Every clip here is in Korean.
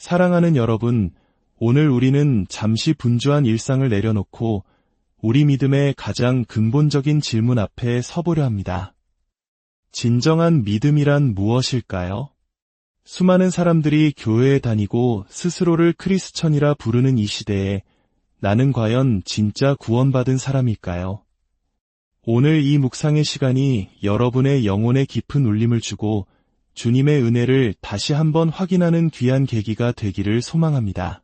사랑하는 여러분, 오늘 우리는 잠시 분주한 일상을 내려놓고 우리 믿음의 가장 근본적인 질문 앞에 서보려 합니다. 진정한 믿음이란 무엇일까요? 수많은 사람들이 교회에 다니고 스스로를 크리스천이라 부르는 이 시대에 나는 과연 진짜 구원받은 사람일까요? 오늘 이 묵상의 시간이 여러분의 영혼에 깊은 울림을 주고 주님의 은혜를 다시 한번 확인하는 귀한 계기가 되기를 소망합니다.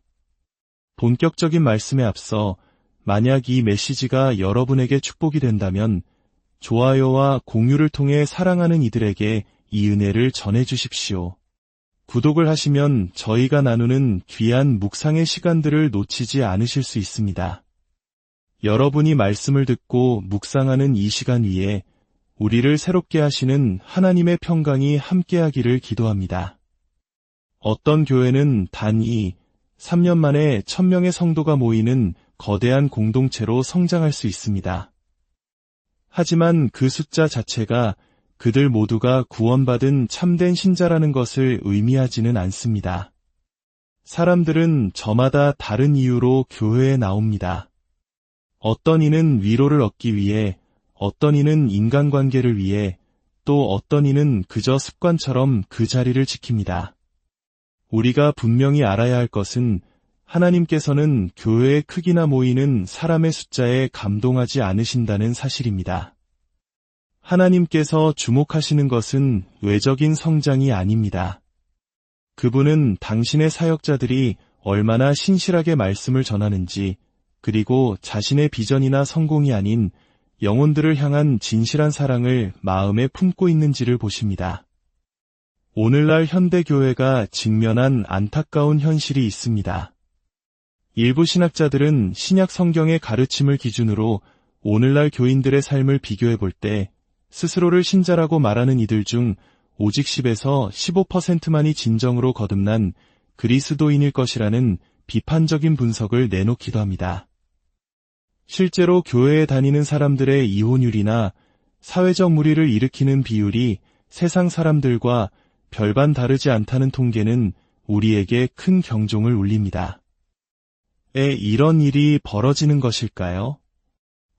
본격적인 말씀에 앞서 만약 이 메시지가 여러분에게 축복이 된다면 좋아요와 공유를 통해 사랑하는 이들에게 이 은혜를 전해주십시오. 구독을 하시면 저희가 나누는 귀한 묵상의 시간들을 놓치지 않으실 수 있습니다. 여러분이 말씀을 듣고 묵상하는 이 시간 위에 우리를 새롭게 하시는 하나님의 평강이 함께하기를 기도합니다. 어떤 교회는 단 3년 만에 1000명의 성도가 모이는 거대한 공동체로 성장할 수 있습니다. 하지만 그 숫자 자체가 그들 모두가 구원받은 참된 신자라는 것을 의미하지는 않습니다. 사람들은 저마다 다른 이유로 교회에 나옵니다. 어떤 이는 위로를 얻기 위해, 어떤 이는 인간관계를 위해, 또 어떤 이는 그저 습관처럼 그 자리를 지킵니다. 우리가 분명히 알아야 할 것은 하나님께서는 교회의 크기나 모이는 사람의 숫자에 감동하지 않으신다는 사실입니다. 하나님께서 주목하시는 것은 외적인 성장이 아닙니다. 그분은 당신의 사역자들이 얼마나 신실하게 말씀을 전하는지, 그리고 자신의 비전이나 성공이 아닌 영혼들을 향한 진실한 사랑을 마음에 품고 있는지를 보십니다. 오늘날 현대교회가 직면한 안타까운 현실이 있습니다. 일부 신학자들은 신약 성경의 가르침을 기준으로 오늘날 교인들의 삶을 비교해 볼 때 스스로를 신자라고 말하는 이들 중 오직 10에서 15%만이 진정으로 거듭난 그리스도인일 것이라는 비판적인 분석을 내놓기도 합니다. 실제로 교회에 다니는 사람들의 이혼율이나 사회적 무리를 일으키는 비율이 세상 사람들과 별반 다르지 않다는 통계는 우리에게 큰 경종을 울립니다. 왜 이런 일이 벌어지는 것일까요?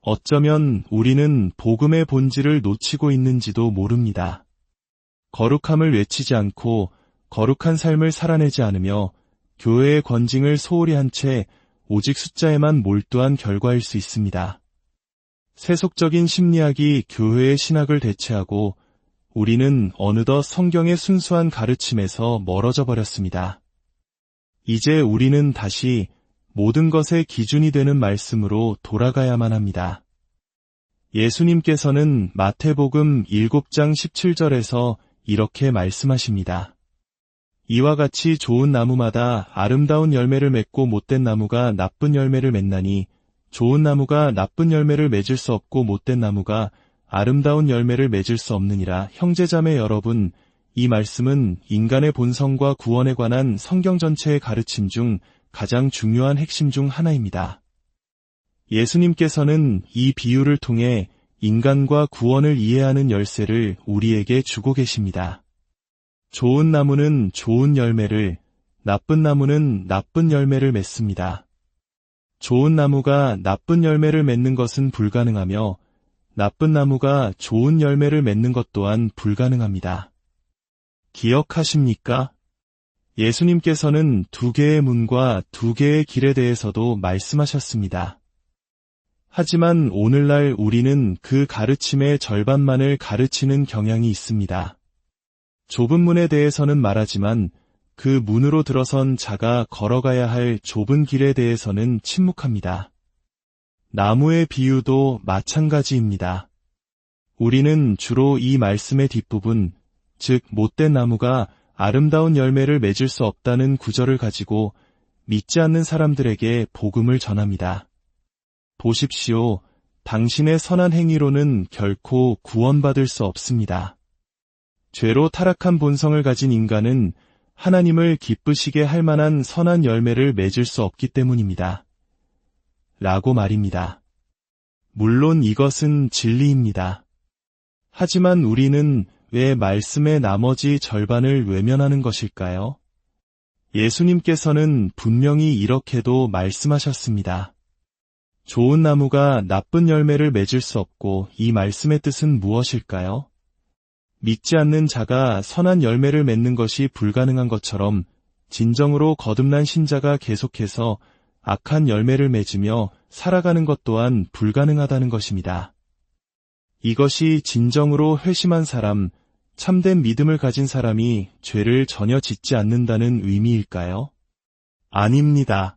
어쩌면 우리는 복음의 본질을 놓치고 있는지도 모릅니다. 거룩함을 외치지 않고 거룩한 삶을 살아내지 않으며 교회의 권징을 소홀히 한 채 오직 숫자에만 몰두한 결과일 수 있습니다. 세속적인 심리학이 교회의 신학을 대체하고 우리는 어느덧 성경의 순수한 가르침에서 멀어져 버렸습니다. 이제 우리는 다시 모든 것의 기준이 되는 말씀으로 돌아가야만 합니다. 예수님께서는 마태복음 7장 17절에서 이렇게 말씀하십니다. 이와 같이 좋은 나무마다 아름다운 열매를 맺고 못된 나무가 나쁜 열매를 맺나니 좋은 나무가 나쁜 열매를 맺을 수 없고 못된 나무가 아름다운 열매를 맺을 수 없느니라. 형제자매 여러분, 이 말씀은 인간의 본성과 구원에 관한 성경 전체의 가르침 중 가장 중요한 핵심 중 하나입니다. 예수님께서는 이 비유를 통해 인간과 구원을 이해하는 열쇠를 우리에게 주고 계십니다. 좋은 나무는 좋은 열매를, 나쁜 나무는 나쁜 열매를 맺습니다. 좋은 나무가 나쁜 열매를 맺는 것은 불가능하며 나쁜 나무가 좋은 열매를 맺는 것 또한 불가능합니다. 기억하십니까? 예수님께서는 2개의 문과 2개의 길에 대해서도 말씀하셨습니다. 하지만 오늘날 우리는 그 가르침의 절반만을 가르치는 경향이 있습니다. 좁은 문에 대해서는 말하지만 그 문으로 들어선 자가 걸어가야 할 좁은 길에 대해서는 침묵합니다. 나무의 비유도 마찬가지입니다. 우리는 주로 이 말씀의 뒷부분, 즉 못된 나무가 아름다운 열매를 맺을 수 없다는 구절을 가지고 믿지 않는 사람들에게 복음을 전합니다. 보십시오. 당신의 선한 행위로는 결코 구원받을 수 없습니다. 죄로 타락한 본성을 가진 인간은 하나님을 기쁘시게 할 만한 선한 열매를 맺을 수 없기 때문입니다. 라고 말입니다. 물론 이것은 진리입니다. 하지만 우리는 왜 말씀의 나머지 절반을 외면하는 것일까요? 예수님께서는 분명히 이렇게도 말씀하셨습니다. 좋은 나무가 나쁜 열매를 맺을 수 없고 이 말씀의 뜻은 무엇일까요? 믿지 않는 자가 선한 열매를 맺는 것이 불가능한 것처럼 진정으로 거듭난 신자가 계속해서 악한 열매를 맺으며 살아가는 것 또한 불가능하다는 것입니다. 이것이 진정으로 회심한 사람, 참된 믿음을 가진 사람이 죄를 전혀 짓지 않는다는 의미일까요? 아닙니다.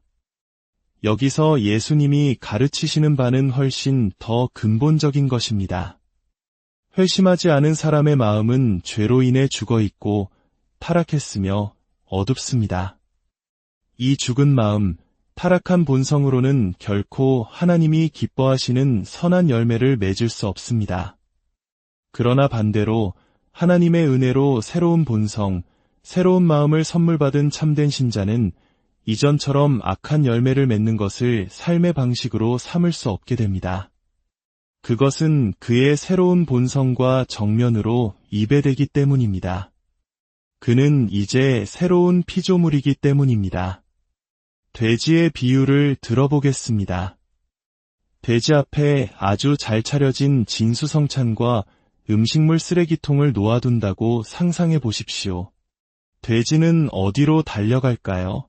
여기서 예수님이 가르치시는 바는 훨씬 더 근본적인 것입니다. 회심하지 않은 사람의 마음은 죄로 인해 죽어있고 타락했으며 어둡습니다. 이 죽은 마음, 타락한 본성으로는 결코 하나님이 기뻐하시는 선한 열매를 맺을 수 없습니다. 그러나 반대로 하나님의 은혜로 새로운 본성, 새로운 마음을 선물 받은 참된 신자는 이전처럼 악한 열매를 맺는 것을 삶의 방식으로 삼을 수 없게 됩니다. 그것은 그의 새로운 본성과 정면으로 이배되기 때문입니다. 그는 이제 새로운 피조물이기 때문입니다. 돼지의 비유를 들어보겠습니다. 돼지 앞에 아주 잘 차려진 진수성찬과 음식물 쓰레기통을 놓아둔다고 상상해 보십시오. 돼지는 어디로 달려갈까요?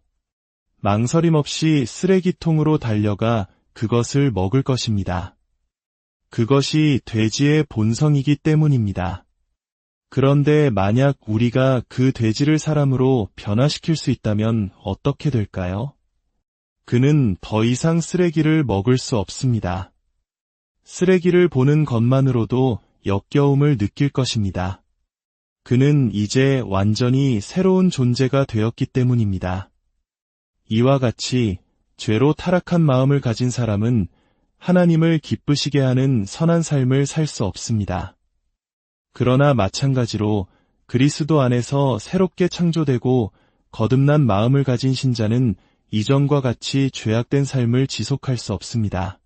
망설임 없이 쓰레기통으로 달려가 그것을 먹을 것입니다. 그것이 돼지의 본성이기 때문입니다. 그런데 만약 우리가 그 돼지를 사람으로 변화시킬 수 있다면 어떻게 될까요? 그는 더 이상 쓰레기를 먹을 수 없습니다. 쓰레기를 보는 것만으로도 역겨움을 느낄 것입니다. 그는 이제 완전히 새로운 존재가 되었기 때문입니다. 이와 같이 죄로 타락한 마음을 가진 사람은 하나님을 기쁘시게 하는 선한 삶을 살 수 없습니다. 그러나 마찬가지로 그리스도 안에서 새롭게 창조되고 거듭난 마음을 가진 신자는 이전과 같이 죄악된 삶을 지속할 수 없습니다.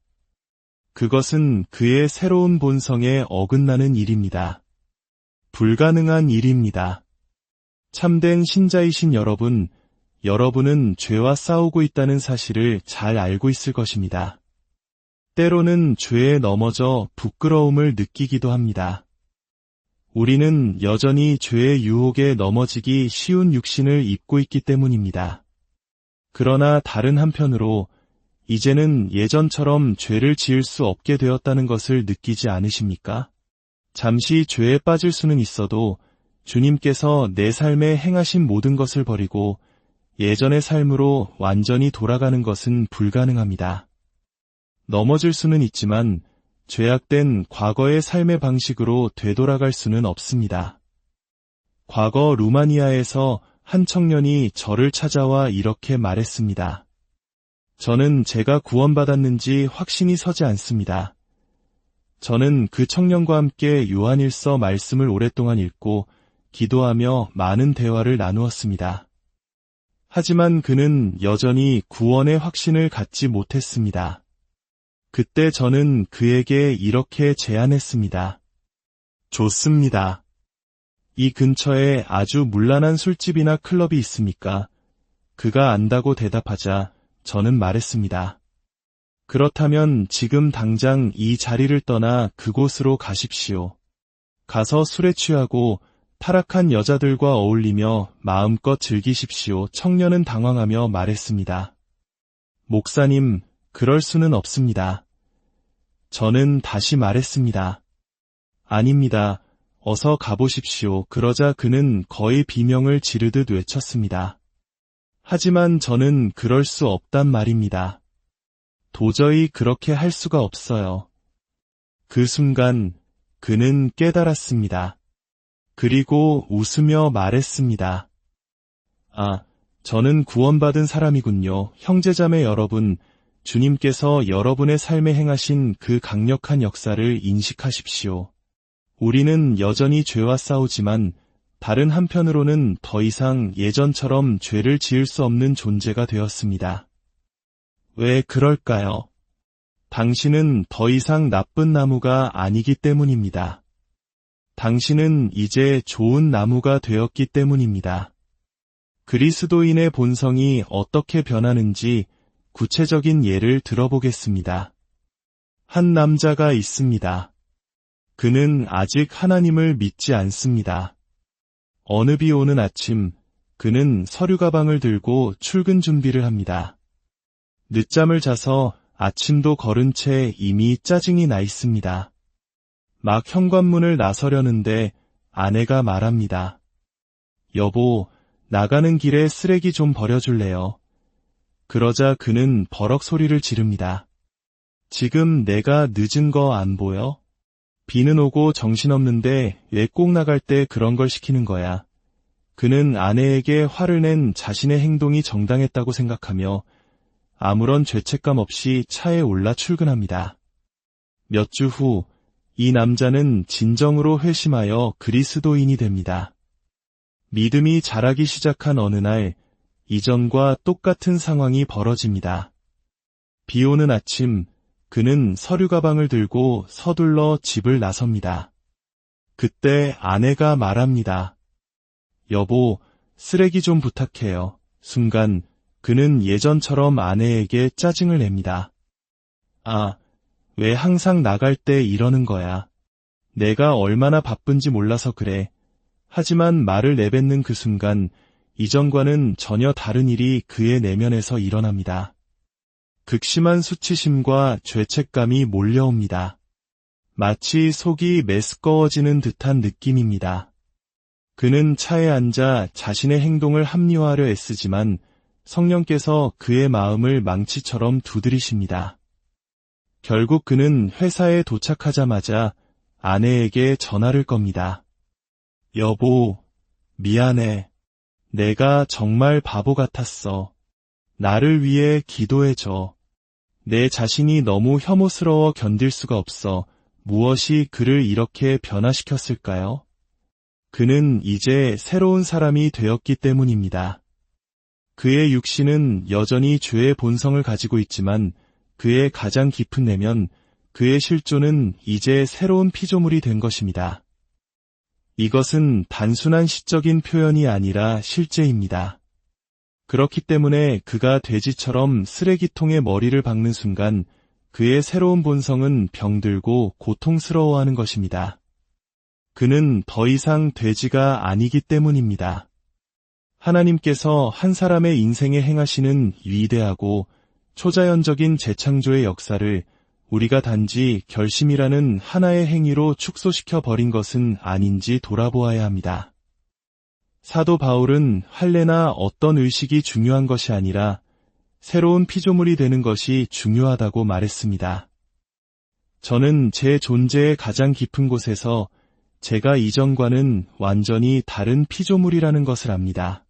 그것은 그의 새로운 본성에 어긋나는 일입니다. 불가능한 일입니다. 참된 신자이신 여러분은 죄와 싸우고 있다는 사실을 잘 알고 있을 것입니다. 때로는 죄에 넘어져 부끄러움을 느끼기도 합니다. 우리는 여전히 죄의 유혹에 넘어지기 쉬운 육신을 입고 있기 때문입니다. 그러나 다른 한편으로 이제는 예전처럼 죄를 지을 수 없게 되었다는 것을 느끼지 않으십니까? 잠시 죄에 빠질 수는 있어도 주님께서 내 삶에 행하신 모든 것을 버리고 예전의 삶으로 완전히 돌아가는 것은 불가능합니다. 넘어질 수는 있지만 죄악된 과거의 삶의 방식으로 되돌아갈 수는 없습니다. 과거 루마니아에서 한 청년이 저를 찾아와 이렇게 말했습니다. 저는 제가 구원받았는지 확신이 서지 않습니다. 저는 그 청년과 함께 요한일서 말씀을 오랫동안 읽고 기도하며 많은 대화를 나누었습니다. 하지만 그는 여전히 구원의 확신을 갖지 못했습니다. 그때 저는 그에게 이렇게 제안했습니다. 좋습니다. 이 근처에 아주 문란한 술집이나 클럽이 있습니까? 그가 안다고 대답하자 저는 말했습니다. 그렇다면 지금 당장 이 자리를 떠나 그곳으로 가십시오. 가서 술에 취하고 타락한 여자들과 어울리며 마음껏 즐기십시오. 청년은 당황하며 말했습니다. 목사님, 그럴 수는 없습니다. 저는 다시 말했습니다. 아닙니다. 어서 가보십시오. 그러자 그는 거의 비명을 지르듯 외쳤습니다. 하지만 저는 그럴 수 없단 말입니다. 도저히 그렇게 할 수가 없어요. 그 순간 그는 깨달았습니다. 그리고 웃으며 말했습니다. 아, 저는 구원받은 사람이군요. 형제자매 여러분, 주님께서 여러분의 삶에 행하신 그 강력한 역사를 인식하십시오. 우리는 여전히 죄와 싸우지만 다른 한편으로는 더 이상 예전처럼 죄를 지을 수 없는 존재가 되었습니다. 왜 그럴까요? 당신은 더 이상 나쁜 나무가 아니기 때문입니다. 당신은 이제 좋은 나무가 되었기 때문입니다. 그리스도인의 본성이 어떻게 변하는지 구체적인 예를 들어보겠습니다. 한 남자가 있습니다. 그는 아직 하나님을 믿지 않습니다. 어느 비 오는 아침, 그는 서류 가방을 들고 출근 준비를 합니다. 늦잠을 자서 아침도 거른 채 이미 짜증이 나 있습니다. 막 현관문을 나서려는데 아내가 말합니다. 여보, 나가는 길에 쓰레기 좀 버려줄래요? 그러자 그는 버럭 소리를 지릅니다. 지금 내가 늦은 거 안 보여? 비는 오고 정신없는데 왜 꼭 나갈 때 그런 걸 시키는 거야? 그는 아내에게 화를 낸 자신의 행동이 정당했다고 생각하며 아무런 죄책감 없이 차에 올라 출근합니다. 몇 주 후, 이 남자는 진정으로 회심하여 그리스도인이 됩니다. 믿음이 자라기 시작한 어느 날, 이전과 똑같은 상황이 벌어집니다. 비 오는 아침, 그는 서류 가방을 들고 서둘러 집을 나섭니다. 그때 아내가 말합니다. 여보, 쓰레기 좀 부탁해요. 순간 그는 예전처럼 아내에게 짜증을 냅니다. 아, 왜 항상 나갈 때 이러는 거야. 내가 얼마나 바쁜지 몰라서 그래. 하지만 말을 내뱉는 그 순간 이전과는 전혀 다른 일이 그의 내면에서 일어납니다. 극심한 수치심과 죄책감이 몰려옵니다. 마치 속이 메스꺼워지는 듯한 느낌입니다. 그는 차에 앉아 자신의 행동을 합리화하려 애쓰지만 성령께서 그의 마음을 망치처럼 두드리십니다. 결국 그는 회사에 도착하자마자 아내에게 전화를 겁니다. 여보, 미안해. 내가 정말 바보 같았어. 나를 위해 기도해줘. 내 자신이 너무 혐오스러워 견딜 수가 없어. 무엇이 그를 이렇게 변화시켰을까요? 그는 이제 새로운 사람이 되었기 때문입니다. 그의 육신은 여전히 죄의 본성을 가지고 있지만 그의 가장 깊은 내면, 그의 실존은 이제 새로운 피조물이 된 것입니다. 이것은 단순한 시적인 표현이 아니라 실제입니다. 그렇기 때문에 그가 돼지처럼 쓰레기통에 머리를 박는 순간 그의 새로운 본성은 병들고 고통스러워하는 것입니다. 그는 더 이상 돼지가 아니기 때문입니다. 하나님께서 한 사람의 인생에 행하시는 위대하고 초자연적인 재창조의 역사를 우리가 단지 결심이라는 하나의 행위로 축소시켜 버린 것은 아닌지 돌아보아야 합니다. 사도 바울은 할례나 어떤 의식이 중요한 것이 아니라 새로운 피조물이 되는 것이 중요하다고 말했습니다. 저는 제 존재의 가장 깊은 곳에서 제가 이전과는 완전히 다른 피조물이라는 것을 압니다.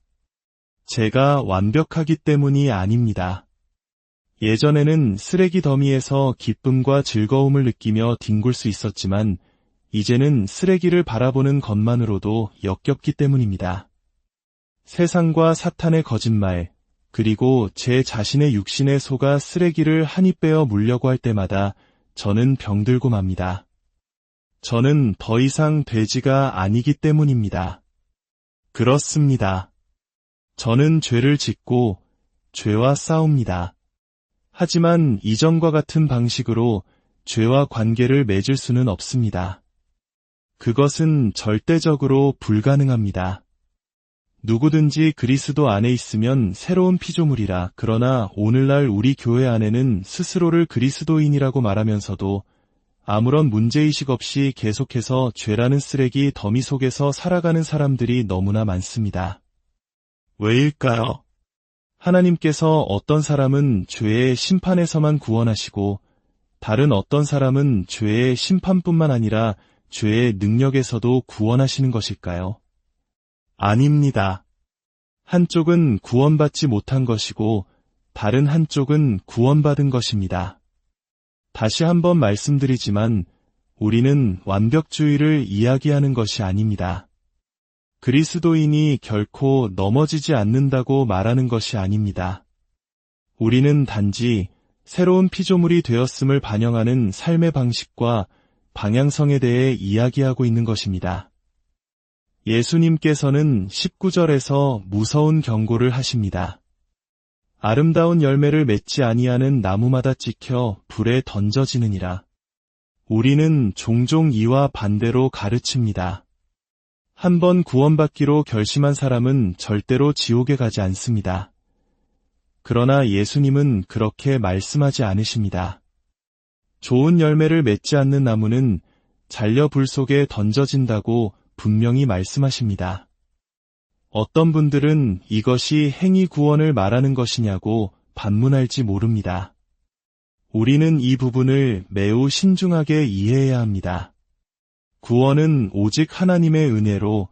제가 완벽하기 때문이 아닙니다. 예전에는 쓰레기 더미에서 기쁨과 즐거움을 느끼며 뒹굴 수 있었지만 이제는 쓰레기를 바라보는 것만으로도 역겹기 때문입니다. 세상과 사탄의 거짓말, 그리고 제 자신의 육신에 속아 쓰레기를 한 입 빼어 물려고 할 때마다 저는 병들고 맙니다. 저는 더 이상 돼지가 아니기 때문입니다. 그렇습니다. 저는 죄를 짓고 죄와 싸웁니다. 하지만 이전과 같은 방식으로 죄와 관계를 맺을 수는 없습니다. 그것은 절대적으로 불가능합니다. 누구든지 그리스도 안에 있으면 새로운 피조물이라. 그러나 오늘날 우리 교회 안에는 스스로를 그리스도인이라고 말하면서도 아무런 문제의식 없이 계속해서 죄라는 쓰레기 더미 속에서 살아가는 사람들이 너무나 많습니다. 왜일까요? 하나님께서 어떤 사람은 죄의 심판에서만 구원하시고 다른 어떤 사람은 죄의 심판뿐만 아니라 죄의 능력에서도 구원하시는 것일까요? 아닙니다. 한쪽은 구원받지 못한 것이고 다른 한쪽은 구원받은 것입니다. 다시 한번 말씀드리지만 우리는 완벽주의를 이야기하는 것이 아닙니다. 그리스도인이 결코 넘어지지 않는다고 말하는 것이 아닙니다. 우리는 단지 새로운 피조물이 되었음을 반영하는 삶의 방식과 방향성에 대해 이야기하고 있는 것입니다. 예수님께서는 19절에서 무서운 경고를 하십니다. 아름다운 열매를 맺지 아니하는 나무마다 찍혀 불에 던져지느니라. 우리는 종종 이와 반대로 가르칩니다. 한번 구원받기로 결심한 사람은 절대로 지옥에 가지 않습니다. 그러나 예수님은 그렇게 말씀하지 않으십니다. 좋은 열매를 맺지 않는 나무는 잘려 불 속에 던져진다고 분명히 말씀하십니다. 어떤 분들은 이것이 행위 구원을 말하는 것이냐고 반문할지 모릅니다. 우리는 이 부분을 매우 신중하게 이해해야 합니다. 구원은 오직 하나님의 은혜로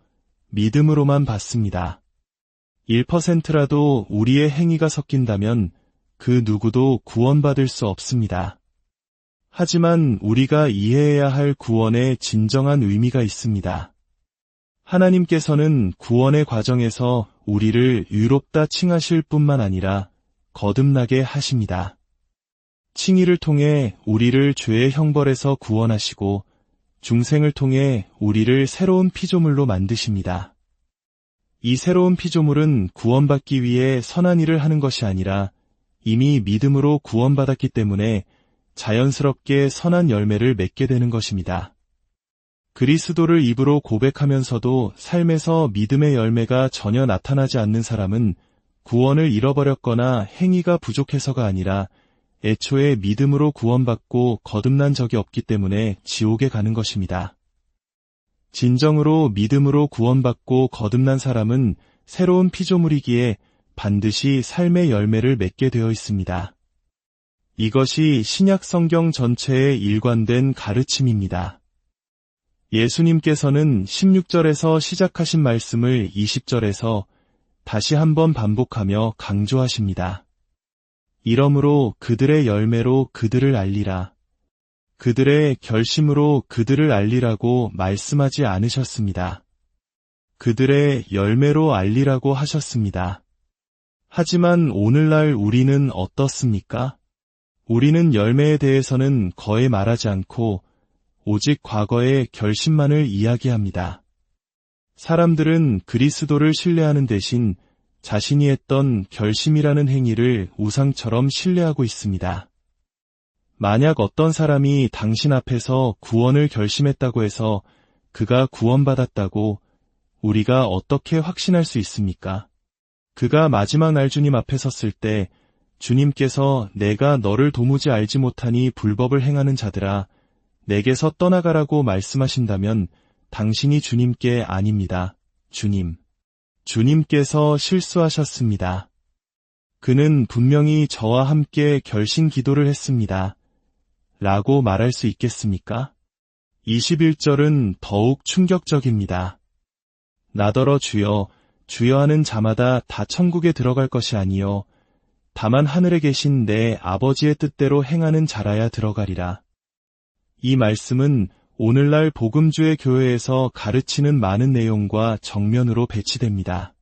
믿음으로만 받습니다. 1%라도 우리의 행위가 섞인다면 그 누구도 구원받을 수 없습니다. 하지만 우리가 이해해야 할 구원에 진정한 의미가 있습니다. 하나님께서는 구원의 과정에서 우리를 의롭다 칭하실 뿐만 아니라 거듭나게 하십니다. 칭의를 통해 우리를 죄의 형벌에서 구원하시고 중생을 통해 우리를 새로운 피조물로 만드십니다. 이 새로운 피조물은 구원받기 위해 선한 일을 하는 것이 아니라 이미 믿음으로 구원받았기 때문에 자연스럽게 선한 열매를 맺게 되는 것입니다. 그리스도를 입으로 고백하면서도 삶에서 믿음의 열매가 전혀 나타나지 않는 사람은 구원을 잃어버렸거나 행위가 부족해서가 아니라 애초에 믿음으로 구원받고 거듭난 적이 없기 때문에 지옥에 가는 것입니다. 진정으로 믿음으로 구원받고 거듭난 사람은 새로운 피조물이기에 반드시 삶의 열매를 맺게 되어 있습니다. 이것이 신약 성경 전체의 일관된 가르침입니다. 예수님께서는 16절에서 시작하신 말씀을 20절에서 다시 한번 반복하며 강조하십니다. 이러므로 그들의 열매로 그들을 알리라. 그들의 결심으로 그들을 알리라고 말씀하지 않으셨습니다. 그들의 열매로 알리라고 하셨습니다. 하지만 오늘날 우리는 어떻습니까? 우리는 열매에 대해서는 거의 말하지 않고 오직 과거의 결심만을 이야기합니다. 사람들은 그리스도를 신뢰하는 대신 자신이 했던 결심이라는 행위를 우상처럼 신뢰하고 있습니다. 만약 어떤 사람이 당신 앞에서 구원을 결심했다고 해서 그가 구원받았다고 우리가 어떻게 확신할 수 있습니까? 그가 마지막 날 주님 앞에 섰을 때 주님께서 내가 너를 도무지 알지 못하니 불법을 행하는 자들아 내게서 떠나가라고 말씀하신다면 당신이 주님께 아닙니다. 주님께서 실수하셨습니다. 그는 분명히 저와 함께 결심 기도를 했습니다. 라고 말할 수 있겠습니까? 21절은 더욱 충격적입니다. 나더러 주여, 주여 하는 자마다 다 천국에 들어갈 것이 아니요 다만 하늘에 계신 내 아버지의 뜻대로 행하는 자라야 들어가리라. 이 말씀은 오늘날 복음주의 교회에서 가르치는 많은 내용과 정면으로 배치됩니다.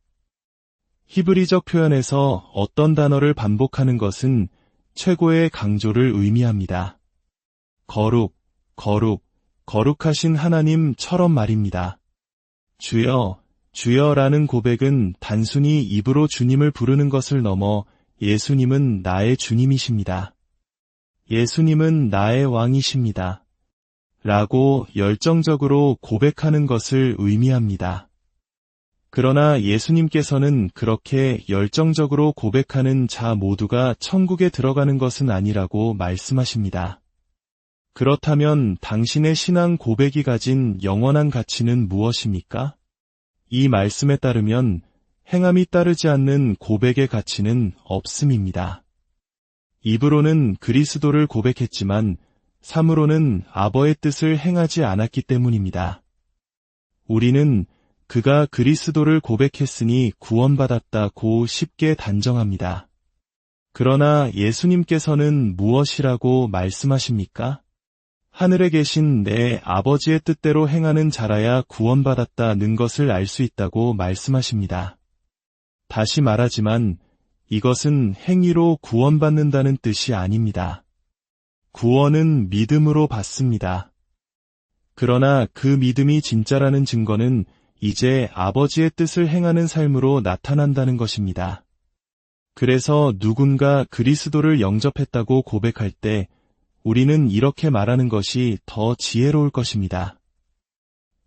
히브리적 표현에서 어떤 단어를 반복하는 것은 최고의 강조를 의미합니다. 거룩하신 하나님처럼 말입니다. 주여, 주여라는 고백은 단순히 입으로 주님을 부르는 것을 넘어 예수님은 나의 주님이십니다. 예수님은 나의 왕이십니다. 라고 열정적으로 고백하는 것을 의미합니다. 그러나 예수님께서는 그렇게 열정적으로 고백하는 자 모두가 천국에 들어가는 것은 아니라고 말씀하십니다. 그렇다면 당신의 신앙 고백이 가진 영원한 가치는 무엇입니까? 이 말씀에 따르면 행함이 따르지 않는 고백의 가치는 없음입니다. 입으로는 그리스도를 고백했지만 삶으로는 아버의 뜻을 행하지 않았기 때문입니다. 우리는 그가 그리스도를 고백했으니 구원받았다고 쉽게 단정합니다. 그러나 예수님께서는 무엇이라고 말씀하십니까? 하늘에 계신 내 아버지의 뜻대로 행하는 자라야 구원받았다는 것을 알 수 있다고 말씀하십니다. 다시 말하지만 이것은 행위로 구원받는다는 뜻이 아닙니다. 구원은 믿음으로 받습니다. 그러나 그 믿음이 진짜라는 증거는 이제 아버지의 뜻을 행하는 삶으로 나타난다는 것입니다. 그래서 누군가 그리스도를 영접했다고 고백할 때 우리는 이렇게 말하는 것이 더 지혜로울 것입니다.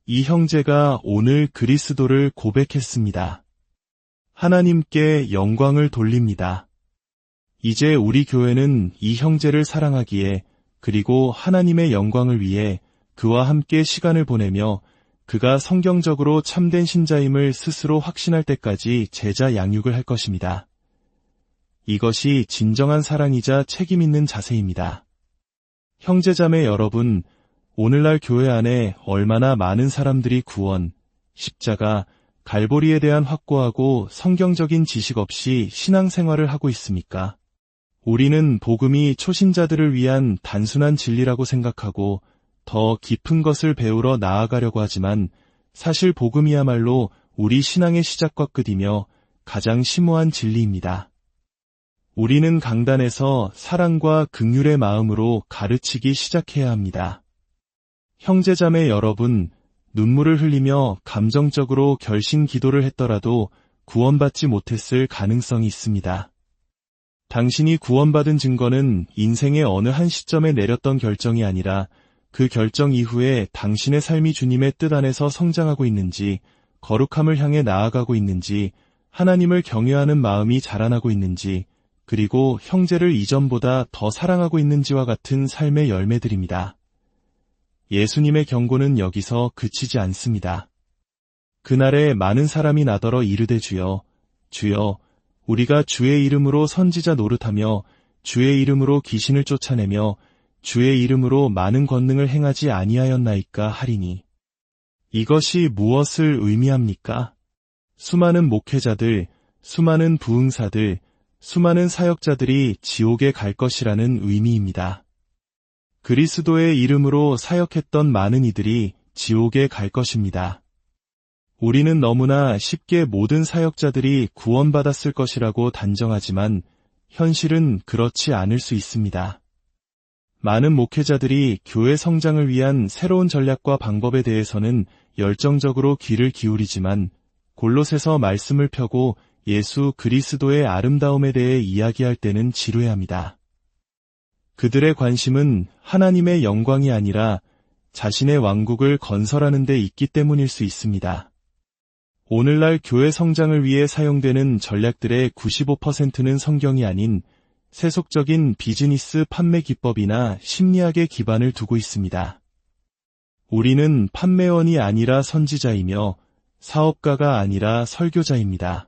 이 형제가 오늘 그리스도를 고백했습니다. 하나님께 영광을 돌립니다. 이제 우리 교회는 이 형제를 사랑하기에 그리고 하나님의 영광을 위해 그와 함께 시간을 보내며 그가 성경적으로 참된 신자임을 스스로 확신할 때까지 제자 양육을 할 것입니다. 이것이 진정한 사랑이자 책임 있는 자세입니다. 형제자매 여러분, 오늘날 교회 안에 얼마나 많은 사람들이 구원, 십자가, 갈보리에 대한 확고하고 성경적인 지식 없이 신앙생활을 하고 있습니까? 우리는 복음이 초신자들을 위한 단순한 진리라고 생각하고 더 깊은 것을 배우러 나아가려고 하지만 사실 복음이야말로 우리 신앙의 시작과 끝이며 가장 심오한 진리입니다. 우리는 강단에서 사랑과 긍휼의 마음으로 가르치기 시작해야 합니다. 형제자매 여러분, 눈물을 흘리며 감정적으로 결심 기도를 했더라도 구원받지 못했을 가능성이 있습니다. 당신이 구원받은 증거는 인생의 어느 한 시점에 내렸던 결정이 아니라 그 결정 이후에 당신의 삶이 주님의 뜻 안에서 성장하고 있는지, 거룩함을 향해 나아가고 있는지, 하나님을 경외하는 마음이 자라나고 있는지, 그리고 형제를 이전보다 더 사랑하고 있는지와 같은 삶의 열매들입니다. 예수님의 경고는 여기서 그치지 않습니다. 그날에 많은 사람이 나더러 이르되 주여, 주여, 우리가 주의 이름으로 선지자 노릇하며 주의 이름으로 귀신을 쫓아내며 주의 이름으로 많은 권능을 행하지 아니하였나이까 하리니. 이것이 무엇을 의미합니까? 수많은 목회자들, 수많은 부흥사들, 수많은 사역자들이 지옥에 갈 것이라는 의미입니다. 그리스도의 이름으로 사역했던 많은 이들이 지옥에 갈 것입니다. 우리는 너무나 쉽게 모든 사역자들이 구원받았을 것이라고 단정하지만 현실은 그렇지 않을 수 있습니다. 많은 목회자들이 교회 성장을 위한 새로운 전략과 방법에 대해서는 열정적으로 귀를 기울이지만 골로새서 말씀을 펴고 예수 그리스도의 아름다움에 대해 이야기할 때는 지루해합니다. 그들의 관심은 하나님의 영광이 아니라 자신의 왕국을 건설하는 데 있기 때문일 수 있습니다. 오늘날 교회 성장을 위해 사용되는 전략들의 95%는 성경이 아닌 세속적인 비즈니스 판매 기법이나 심리학의 기반을 두고 있습니다. 우리는 판매원이 아니라 선지자이며 사업가가 아니라 설교자입니다.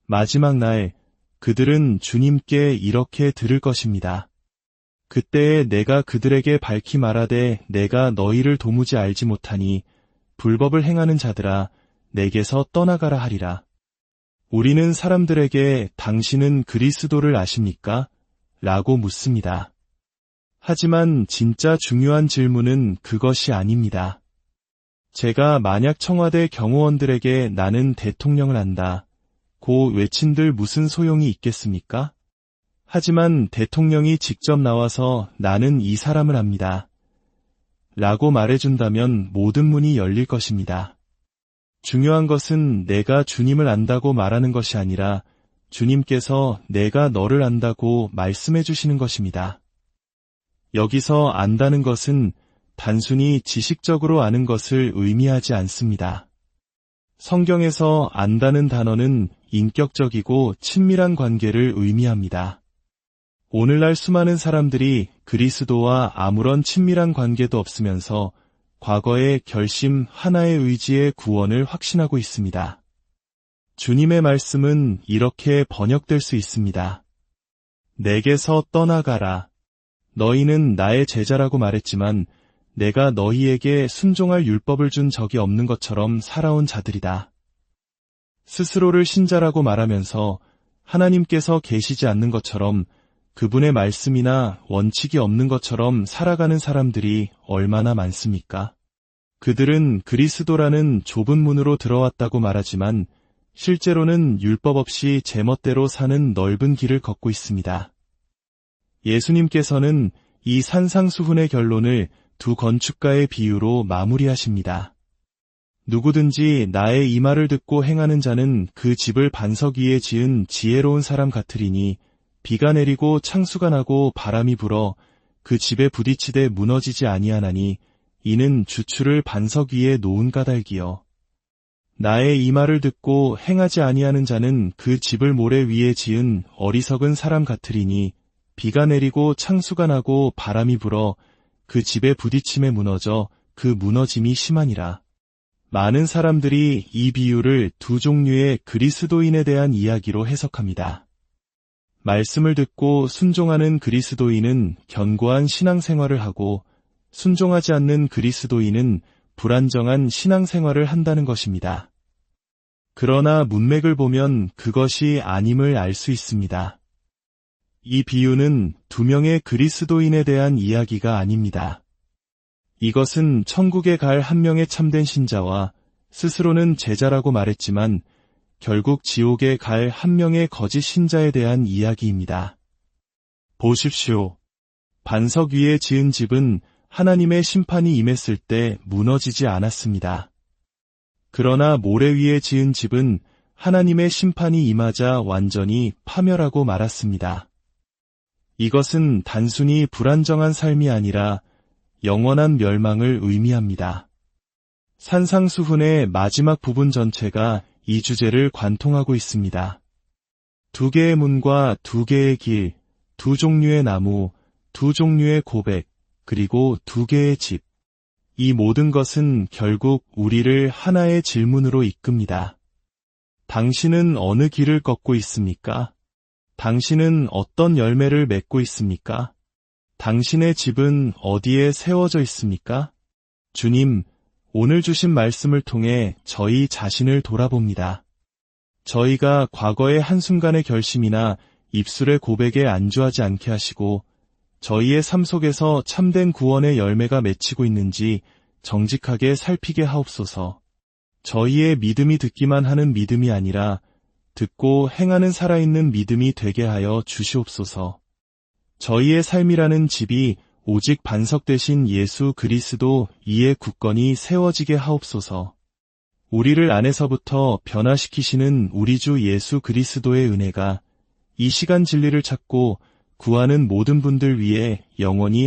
마지막 날 그들은 주님께 이렇게 들을 것입니다. 그때에 내가 그들에게 밝히 말하되 내가 너희를 도무지 알지 못하니 불법을 행하는 자들아 내게서 떠나가라 하리라. 우리는 사람들에게 당신은 그리스도를 아십니까? 라고 묻습니다. 하지만 진짜 중요한 질문은 그것이 아닙니다. 제가 만약 청와대 경호원들에게 나는 대통령을 안다 고 외친들 무슨 소용이 있겠습니까? 하지만 대통령이 직접 나와서 나는 이 사람을 압니다. 라고 말해준다면 모든 문이 열릴 것입니다. 중요한 것은 내가 주님을 안다고 말하는 것이 아니라 주님께서 내가 너를 안다고 말씀해 주시는 것입니다. 여기서 안다는 것은 단순히 지식적으로 아는 것을 의미하지 않습니다. 성경에서 안다는 단어는 인격적이고 친밀한 관계를 의미합니다. 오늘날 수많은 사람들이 그리스도와 아무런 친밀한 관계도 없으면서 과거의 결심 하나의 의지의 구원을 확신하고 있습니다. 주님의 말씀은 이렇게 번역될 수 있습니다. 내게서 떠나가라. 너희는 나의 제자라고 말했지만 내가 너희에게 순종할 율법을 준 적이 없는 것처럼 살아온 자들이다. 스스로를 신자라고 말하면서 하나님께서 계시지 않는 것처럼 그분의 말씀이나 원칙이 없는 것처럼 살아가는 사람들이 얼마나 많습니까? 그들은 그리스도라는 좁은 문으로 들어왔다고 말하지만 실제로는 율법 없이 제멋대로 사는 넓은 길을 걷고 있습니다. 예수님께서는 이 산상수훈의 결론을 두 건축가의 비유로 마무리하십니다. 누구든지 나의 이 말을 듣고 행하는 자는 그 집을 반석 위에 지은 지혜로운 사람 같으리니 비가 내리고 창수가 나고 바람이 불어 그 집에 부딪히되 무너지지 아니하나니 이는 주추를 반석 위에 놓은 까닭이요. 나의 이 말을 듣고 행하지 아니하는 자는 그 집을 모래 위에 지은 어리석은 사람 같으리니 비가 내리고 창수가 나고 바람이 불어 그 집에 부딪힘에 무너져 그 무너짐이 심하니라. 많은 사람들이 이 비유를 두 종류의 그리스도인에 대한 이야기로 해석합니다. 말씀을 듣고 순종하는 그리스도인은 견고한 신앙생활을 하고 순종하지 않는 그리스도인은 불안정한 신앙생활을 한다는 것입니다. 그러나 문맥을 보면 그것이 아님을 알 수 있습니다. 이 비유는 두 명의 그리스도인에 대한 이야기가 아닙니다. 이것은 천국에 갈 한 명의 참된 신자와 스스로는 제자라고 말했지만 결국 지옥에 갈 한 명의 거짓 신자에 대한 이야기입니다. 보십시오. 반석 위에 지은 집은 하나님의 심판이 임했을 때 무너지지 않았습니다. 그러나 모래 위에 지은 집은 하나님의 심판이 임하자 완전히 파멸하고 말았습니다. 이것은 단순히 불안정한 삶이 아니라 영원한 멸망을 의미합니다. 산상수훈의 마지막 부분 전체가 이 주제를 관통하고 있습니다. 두 개의 문과 두 개의 길, 두 종류의 나무, 두 종류의 고백, 그리고 두 개의 집. 이 모든 것은 결국 우리를 하나의 질문으로 이끕니다. 당신은 어느 길을 걷고 있습니까? 당신은 어떤 열매를 맺고 있습니까? 당신의 집은 어디에 세워져 있습니까? 주님, 오늘 주신 말씀을 통해 저희 자신을 돌아봅니다. 저희가 과거의 한순간의 결심이나 입술의 고백에 안주하지 않게 하시고 저희의 삶 속에서 참된 구원의 열매가 맺히고 있는지 정직하게 살피게 하옵소서. 저희의 믿음이 듣기만 하는 믿음이 아니라 듣고 행하는 살아있는 믿음이 되게 하여 주시옵소서. 저희의 삶이라는 집이 오직 반석 대신 예수 그리스도 이에 굳건히 세워지게 하옵소서. 우리를 안에서부터 변화시키시는 우리 주 예수 그리스도의 은혜가 이 시간 진리를 찾고 구하는 모든 분들 위해 영원히